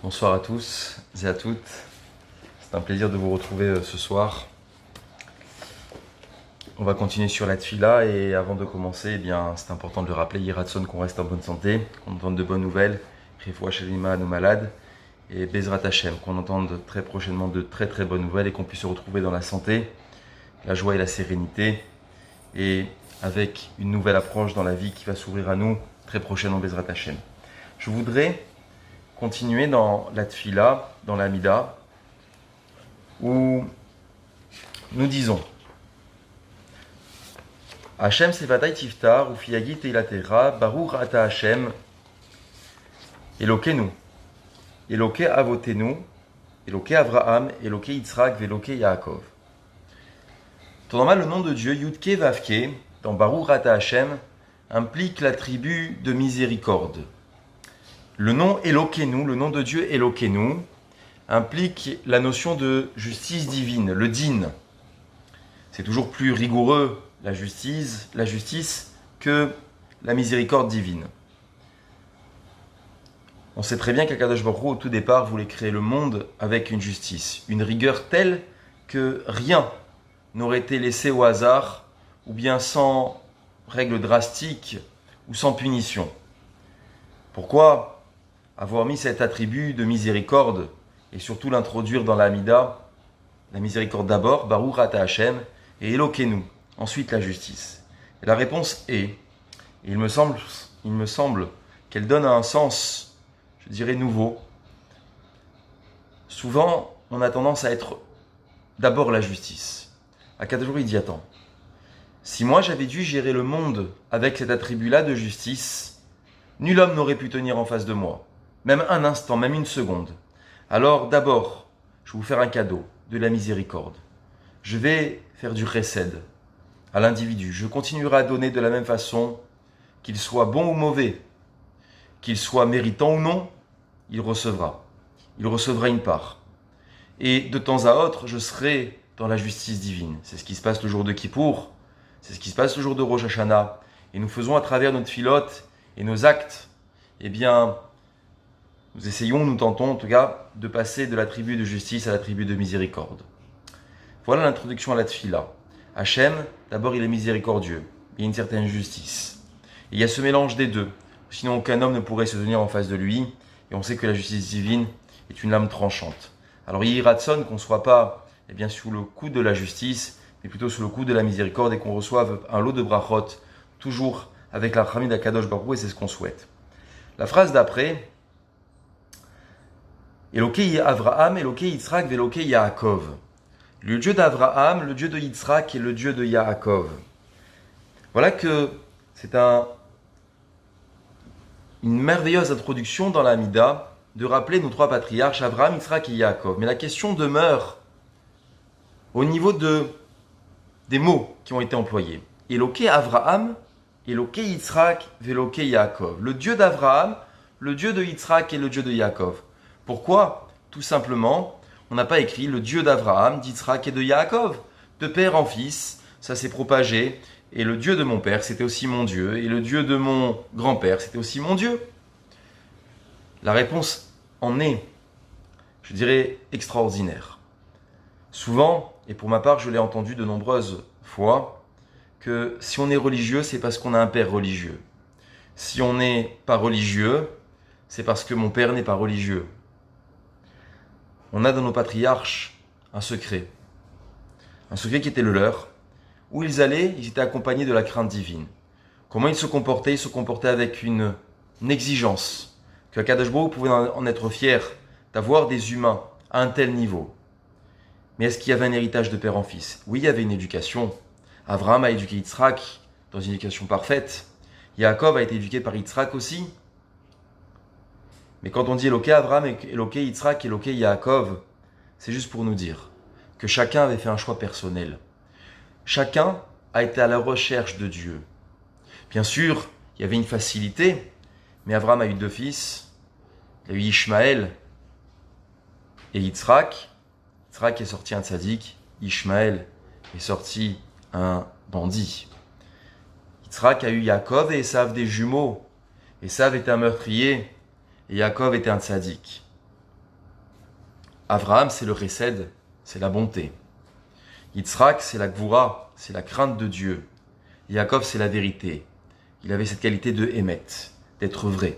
Bonsoir à tous et à toutes. C'est un plaisir de vous retrouver ce soir. On va continuer sur la tfila et avant de commencer, c'est important de le rappeler, Yiratson, qu'on reste en bonne santé, qu'on entende de bonnes nouvelles, Refoua Shelima à nos malades et Bezrat Hashem, qu'on entende très prochainement de très très bonnes nouvelles et qu'on puisse se retrouver dans la santé, la joie et la sérénité et avec une nouvelle approche dans la vie qui va s'ouvrir à nous très prochainement Bezrat Hashem. Je voudrais continuer dans la tfila, dans l'amida, où nous disons Hashem sevatai tiftar, ufiagi teilatera, baruch ata Hashem, Elokenu, Eloke avotenu, Eloke Avraham, Eloke Yitzhak, Veloke Yaakov. En normal, le nom de Dieu, Yudke Vavke, dans Baruch ata Hashem, implique l'attribut de miséricorde. Le nom Elokenu, le nom de Dieu Elokenu, implique la notion de justice divine, le din. C'est toujours plus rigoureux la justice que la miséricorde divine. On sait très bien qu'Akadosh Baruch Hu, au tout départ, voulait créer le monde avec une justice, une rigueur telle que rien n'aurait été laissé au hasard, ou bien sans règles drastiques, ou sans punition. Pourquoi avoir mis cet attribut de miséricorde et surtout l'introduire dans l'Amida, la miséricorde d'abord, Baruch ata Hashem, et Elokenu, ensuite la justice. Et la réponse est, il me semble qu'elle donne un sens, je dirais, nouveau. Souvent, on a tendance à être d'abord la justice. Akadosh Baruch Hu, il dit, attends, si moi j'avais dû gérer le monde avec cet attribut-là de justice, nul homme n'aurait pu tenir en face de moi, même un instant, même une seconde. Alors d'abord, je vais vous faire un cadeau, de la miséricorde. Je vais faire du chesed à l'individu. Je continuerai à donner de la même façon, qu'il soit bon ou mauvais, qu'il soit méritant ou non, il recevra. Il recevra une part. Et de temps à autre, je serai dans la justice divine. C'est ce qui se passe le jour de Kippour, c'est ce qui se passe le jour de Rosh Hashanah. Et nous faisons à travers notre filote et nos actes, nous tentons en tout cas, de passer de la tribu de justice à la tribu de miséricorde. Voilà l'introduction à la tfila. Hachem, d'abord il est miséricordieux, il y a une certaine justice. Et il y a ce mélange des deux, sinon aucun homme ne pourrait se tenir en face de lui, et on sait que la justice divine est une lame tranchante. Alors il y ratson qu'on ne soit pas sous le coup de la justice, mais plutôt sous le coup de la miséricorde, et qu'on reçoive un lot de brachot, toujours avec la Chamid d'Akadosh Baruch Hu, et c'est ce qu'on souhaite. La phrase d'après, Elokei Avraham, Elokei Yitzhak, Velokei Yaakov. Le Dieu d'Avraham, le Dieu de Yitzhak et le Dieu de Yaakov. Voilà que c'est une merveilleuse introduction dans l'Amida de rappeler nos trois patriarches, Avraham, Yitzhak et Yaakov. Mais la question demeure au niveau des mots qui ont été employés. Elokei Avraham, Elokei Yitzhak, Velokei Yaakov. Le Dieu d'Avraham, le Dieu de Yitzhak et le Dieu de Yaakov. Pourquoi ? Tout simplement, on n'a pas écrit le Dieu d'Avraham, d'Yitzhak et de Yaakov. De père en fils, ça s'est propagé. Et le Dieu de mon père, c'était aussi mon Dieu. Et le Dieu de mon grand-père, c'était aussi mon Dieu. La réponse en est, je dirais, extraordinaire. Souvent, et pour ma part, je l'ai entendu de nombreuses fois, que si on est religieux, c'est parce qu'on a un père religieux. Si on n'est pas religieux, c'est parce que mon père n'est pas religieux. On a dans nos patriarches un secret qui était le leur. Où ils allaient, ils étaient accompagnés de la crainte divine. Comment ils se comportaient? Ils se comportaient avec une exigence, que Akadosh Baruch Hu pouvait en être fier d'avoir des humains à un tel niveau. Mais est-ce qu'il y avait un héritage de père en fils? Oui, il y avait une éducation. Avraham a éduqué Yitzhak dans une éducation parfaite. Yaakov a été éduqué par Yitzhak aussi. Mais quand on dit Elokei Avraham, Elokei Yitzhak, Elokei Yaakov, c'est juste pour nous dire que chacun avait fait un choix personnel. Chacun a été à la recherche de Dieu. Bien sûr, il y avait une facilité, mais Avraham a eu deux fils. Il a eu Ishmaël et Yitzhak. Yitzhak est sorti un tzaddik, Ishmaël est sorti un bandit. Yitzhak a eu Yaakov et Esav, des jumeaux. Esav était un meurtrier et Yaakov était un tzaddik. Avraham, c'est le Chesed, c'est la bonté. Yitzhak, c'est la Gvura, c'est la crainte de Dieu. Yaakov, c'est la vérité. Il avait cette qualité de Emet, d'être vrai.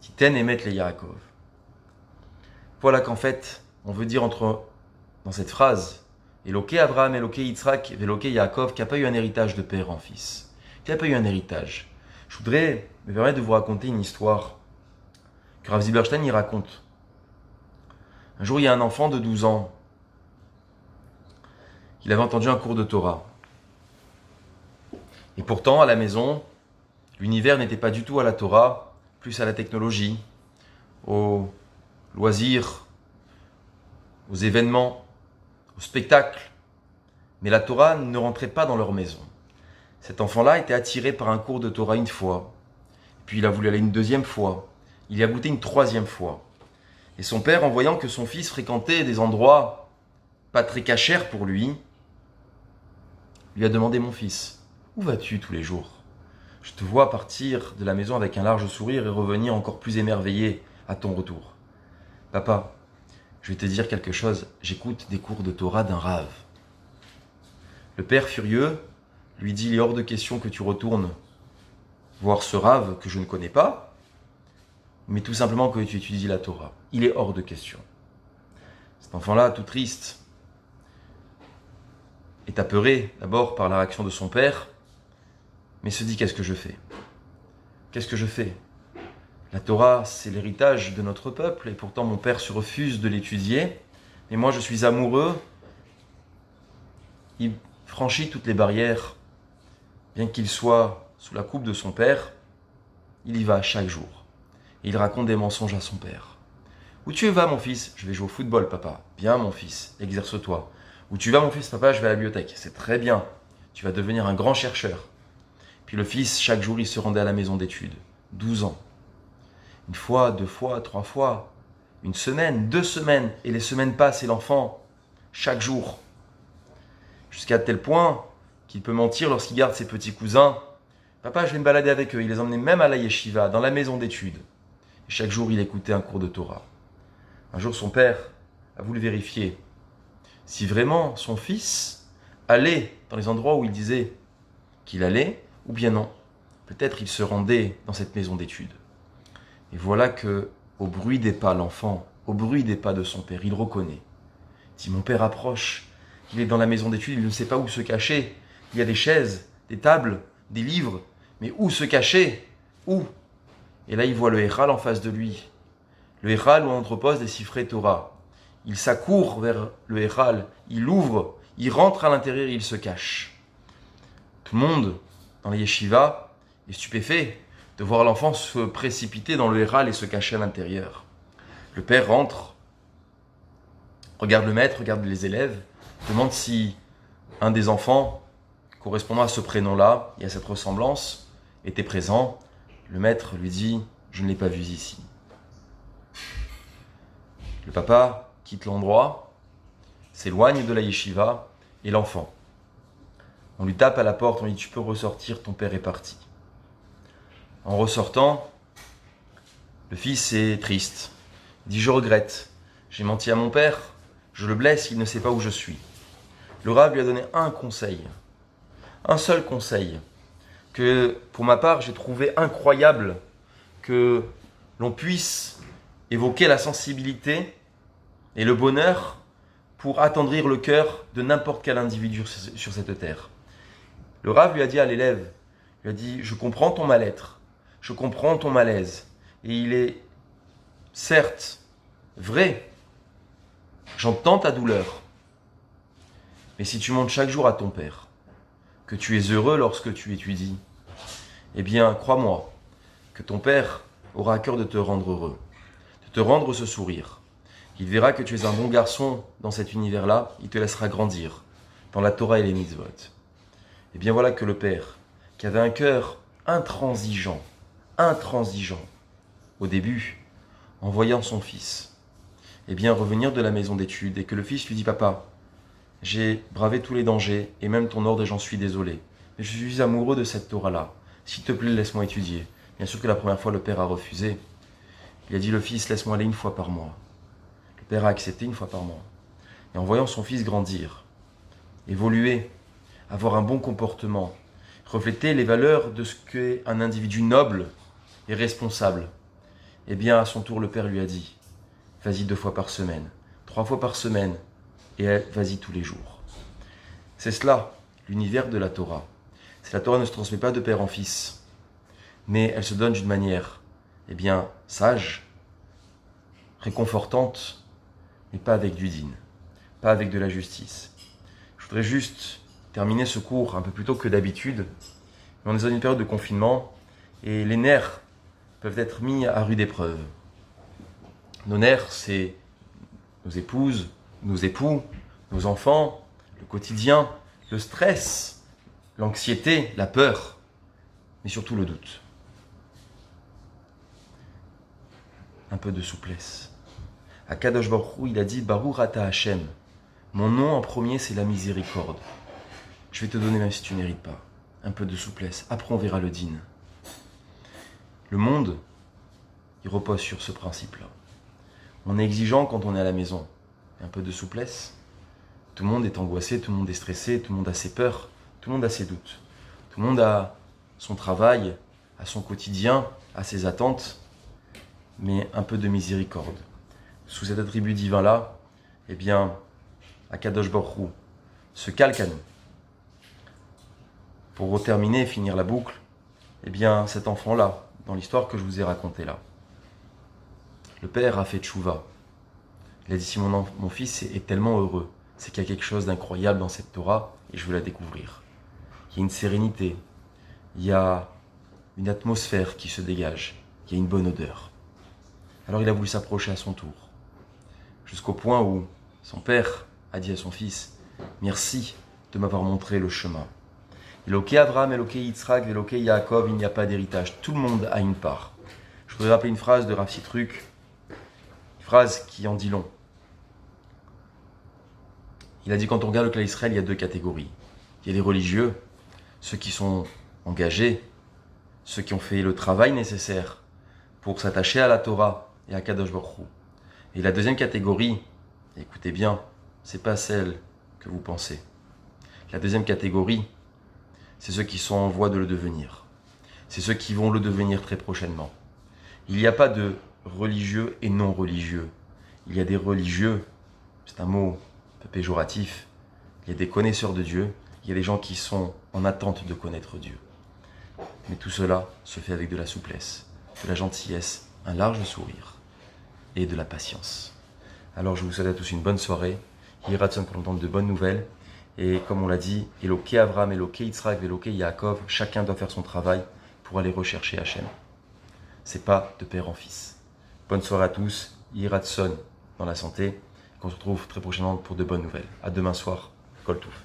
Titen Emet le Yaakov. Voilà qu'en fait, on veut dire dans cette phrase, Eloké Abraham, Eloké Yitzhak, Eloké Yaakov, qui n'a pas eu un héritage de père en fils. Qui n'a pas eu un héritage. Je voudrais me permettre de vous raconter une histoire que Rav Zilberstein y raconte. Un jour, il y a un enfant de 12 ans. Il avait entendu un cours de Torah. Et pourtant, à la maison, l'univers n'était pas du tout à la Torah, plus à la technologie, aux loisirs, aux événements, aux spectacles. Mais la Torah ne rentrait pas dans leur maison. Cet enfant-là était attiré par un cours de Torah une fois. Puis il a voulu aller une deuxième fois. Il y a goûté une troisième fois. Et son père, en voyant que son fils fréquentait des endroits pas très cachers pour lui a demandé: mon fils, où vas-tu tous les jours? Je te vois partir de la maison avec un large sourire et revenir encore plus émerveillé à ton retour. Papa, je vais te dire quelque chose, j'écoute des cours de Torah d'un rave. Le père furieux lui dit: il est hors de question que tu retournes voir ce rave que je ne connais pas, mais tout simplement que tu étudies la Torah. Il est hors de question. Cet enfant-là, tout triste, est apeuré d'abord par la réaction de son père, mais se dit: qu'est-ce que je fais? Qu'est-ce que je fais? La Torah, c'est l'héritage de notre peuple, et pourtant mon père se refuse de l'étudier, et moi je suis amoureux. Il franchit toutes les barrières, bien qu'il soit sous la coupe de son père, il y va chaque jour. Et il raconte des mensonges à son père. Où tu vas, mon fils? Je vais jouer au football, papa. Bien, mon fils, exerce-toi. Où tu vas, mon fils? Papa, je vais à la bibliothèque. C'est très bien. Tu vas devenir un grand chercheur. Puis le fils, chaque jour, il se rendait à la maison d'études. 12 ans. Une fois, 2 fois, 3 fois. Une semaine, 2 semaines. Et les semaines passent et l'enfant, chaque jour. Jusqu'à tel point qu'il peut mentir lorsqu'il garde ses petits cousins. Papa, je vais me balader avec eux. Il les emmenait même à la yeshiva, dans la maison d'études. Et chaque jour, il écoutait un cours de Torah. Un jour, son père a voulu vérifier si vraiment son fils allait dans les endroits où il disait qu'il allait, ou bien non. Peut-être il se rendait dans cette maison d'études. Et voilà que, au bruit des pas, l'enfant, au bruit des pas de son père, il reconnaît. Il dit: mon père approche, il est dans la maison d'études, il ne sait pas où se cacher. Il y a des chaises, des tables, des livres, mais où se cacher? Où? Et là, il voit le Héral en face de lui. Le Héral où on entrepose des siffrés Torah. Il s'accourt vers le Héral, il l'ouvre, il rentre à l'intérieur et il se cache. Tout le monde, dans les yeshivas, est stupéfait de voir l'enfant se précipiter dans le Héral et se cacher à l'intérieur. Le père rentre, regarde le maître, regarde les élèves, demande si un des enfants correspondant à ce prénom-là et à cette ressemblance était présent. Le maître lui dit: je ne l'ai pas vu ici. Le papa quitte l'endroit, s'éloigne de la yeshiva, et l'enfant. On lui tape à la porte, on lui dit: tu peux ressortir, ton père est parti. En ressortant, le fils est triste. Il dit: je regrette, j'ai menti à mon père, je le blesse, il ne sait pas où je suis. Le Rav lui a donné un conseil, un seul conseil, que pour ma part j'ai trouvé incroyable que l'on puisse évoquer la sensibilité et le bonheur pour attendrir le cœur de n'importe quel individu sur cette terre. Le Rav lui a dit à l'élève, lui a dit: je comprends ton mal-être, je comprends ton malaise, et il est certes vrai, j'entends ta douleur, mais si tu montres chaque jour à ton père que tu es heureux lorsque tu étudies, eh bien, crois-moi que ton père aura à cœur de te rendre heureux, de te rendre ce sourire. Il verra que tu es un bon garçon dans cet univers-là, il te laissera grandir dans la Torah et les mitzvot. Et bien voilà que le père, qui avait un cœur intransigeant, au début, en voyant son fils, eh bien revenir de la maison d'études, et que le fils lui dit: papa, j'ai bravé tous les dangers, et même ton ordre, et j'en suis désolé. Mais je suis amoureux de cette Torah-là. S'il te plaît, laisse-moi étudier. Bien sûr que la première fois, le père a refusé. Il a dit: le fils, laisse-moi aller une fois par mois. Le Le père a accepté une fois par mois. Et en voyant son fils grandir, évoluer, avoir un bon comportement, refléter les valeurs de ce qu'est un individu noble et responsable, eh bien, à son tour, le père lui a dit, vas-y 2 fois par semaine, 3 fois par semaine, et vas-y tous les jours. C'est cela, l'univers de la Torah. La Torah ne se transmet pas de père en fils, mais elle se donne d'une manière, eh bien, sage, réconfortante, mais pas avec du din, pas avec de la justice. Je voudrais juste terminer ce cours un peu plus tôt que d'habitude. On est dans une période de confinement et les nerfs peuvent être mis à rude épreuve. Nos nerfs, c'est nos épouses, nos époux, nos enfants, le quotidien, le stress, l'anxiété, la peur, mais surtout le doute. Un peu de souplesse. À Kadosh Baruch Hu, il a dit Baruch Ata Hashem. Mon nom en premier, c'est la miséricorde. Je vais te donner même si tu ne mérites pas. Un peu de souplesse. Après, on verra le din. Le monde, il repose sur ce principe-là. On est exigeant quand on est à la maison. Un peu de souplesse. Tout le monde est angoissé, tout le monde est stressé, tout le monde a ses peurs, tout le monde a ses doutes. Tout le monde a son travail, a son quotidien, a ses attentes, mais un peu de miséricorde. Sous cet attribut divin-là, eh bien, Akadosh Baruch Hu se calque à nous. Pour terminer et finir la boucle, eh bien, cet enfant-là, dans l'histoire que je vous ai racontée là, le père a fait tchouva. Il a dit, si mon fils est tellement heureux, c'est qu'il y a quelque chose d'incroyable dans cette Torah et je veux la découvrir. Il y a une sérénité, il y a une atmosphère qui se dégage, il y a une bonne odeur. Alors il a voulu s'approcher à son tour, jusqu'au point où son père a dit à son fils, merci de m'avoir montré le chemin. Eloké Abraham, Eloké Yitzhak, Eloké Yaakov, il n'y a pas d'héritage, tout le monde a une part. Je voudrais rappeler une phrase de Rav Sitruk, une phrase qui en dit long. Il a dit, quand on regarde le clan Israël, il y a 2 catégories. Il y a les religieux, ceux qui sont engagés, ceux qui ont fait le travail nécessaire pour s'attacher à la Torah et à Kadosh Baruch Hu. Et la deuxième catégorie, écoutez bien, c'est pas celle que vous pensez. La deuxième catégorie, c'est ceux qui sont en voie de le devenir. C'est ceux qui vont le devenir très prochainement. Il n'y a pas de religieux et non religieux. Il y a des religieux, c'est un mot un peu péjoratif, il y a des connaisseurs de Dieu, il y a des gens qui sont en attente de connaître Dieu. Mais tout cela se fait avec de la souplesse, de la gentillesse, un large sourire et de la patience. Alors je vous souhaite à tous une bonne soirée, Yiratson pour entendre de bonnes nouvelles, et comme on l'a dit, Eloké Abraham, Eloké Yitzhak, Eloké Yaakov, chacun doit faire son travail pour aller rechercher Hachem. C'est pas de père en fils. Bonne soirée à tous, Yiratson dans la santé, qu'on se retrouve très prochainement pour de bonnes nouvelles. À demain soir, Kol Touf.